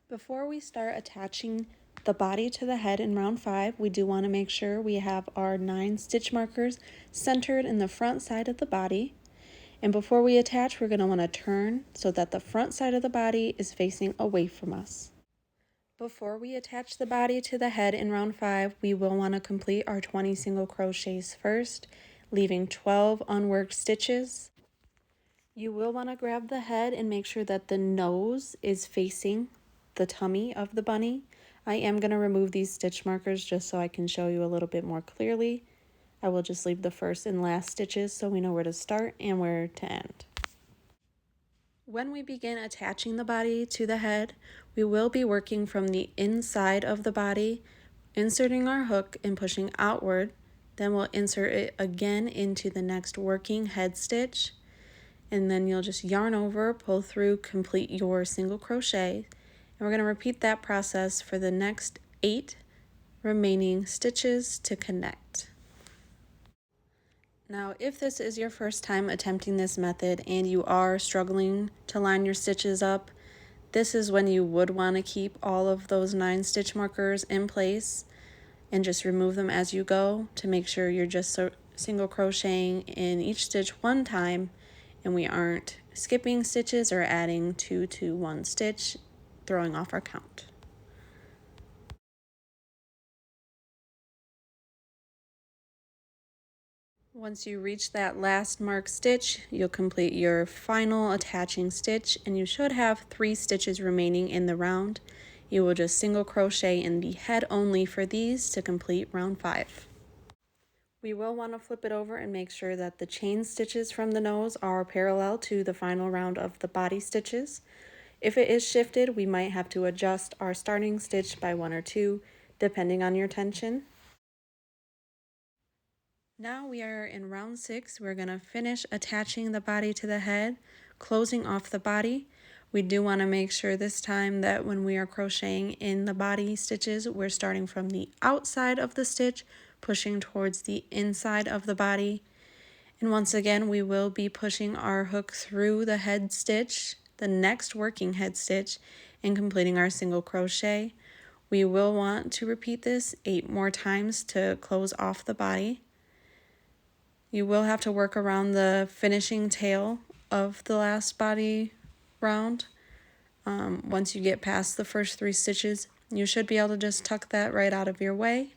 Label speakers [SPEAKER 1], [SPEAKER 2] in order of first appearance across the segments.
[SPEAKER 1] Before we start attaching the body to the head in round 5, we do want to make sure we have our 9 stitch markers centered in the front side of the body. And before we attach, we're going to want to turn so that the front side of the body is facing away from us. Before we attach the body to the head in round 5, we will want to complete our 20 single crochets first, leaving 12 unworked stitches. You will want to grab the head and make sure that the nose is facing the tummy of the bunny. I am going to remove these stitch markers just so I can show you a little bit more clearly. I will just leave the first and last stitches so we know where to start and where to end. When we begin attaching the body to the head, we will be working from the inside of the body, inserting our hook and pushing outward. Then we'll insert it again into the next working head stitch. And then you'll just yarn over, pull through, complete your single crochet. And we're going to repeat that process for the next 8 remaining stitches to connect. Now, if this is your first time attempting this method and you are struggling to line your stitches up, this is when you would want to keep all of those 9 stitch markers in place and just remove them as you go to make sure you're just single crocheting in each stitch one time and we aren't skipping stitches or adding 2 to 1 stitch, throwing off our count. Once you reach that last marked stitch, you'll complete your final attaching stitch and you should have 3 stitches remaining in the round. You will just single crochet in the head only for these to complete round 5. We will want to flip it over and make sure that the chain stitches from the nose are parallel to the final round of the body stitches. If it is shifted, we might have to adjust our starting stitch by 1 or 2, depending on your tension. Now we are in round 6. We're going to finish attaching the body to the head, closing off the body. We do want to make sure this time that when we are crocheting in the body stitches, we're starting from the outside of the stitch, pushing towards the inside of the body. And once again, we will be pushing our hook through the head stitch, the next working head stitch, and completing our single crochet. We will want to repeat this 8 more times to close off the body. You will have to work around the finishing tail of the last body round. Once you get past the first 3 stitches, you should be able to just tuck that right out of your way.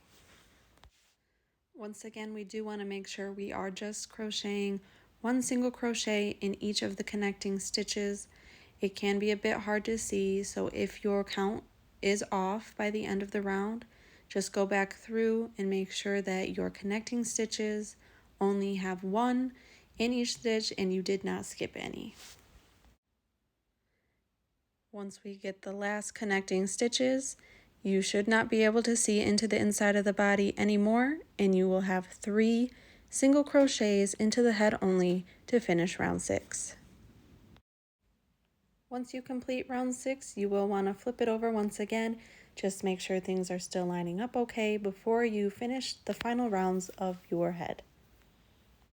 [SPEAKER 1] Once again, we do want to make sure we are just crocheting 1 single crochet in each of the connecting stitches. It can be a bit hard to see, so if your count is off by the end of the round, just go back through and make sure that your connecting stitches only have 1 in each stitch and you did not skip any. Once we get the last connecting stitches, you should not be able to see into the inside of the body anymore, and you will have 3 single crochets into the head only to finish round 6. Once you complete round 6, you will want to flip it over once again. Just make sure things are still lining up okay before you finish the final rounds of your head.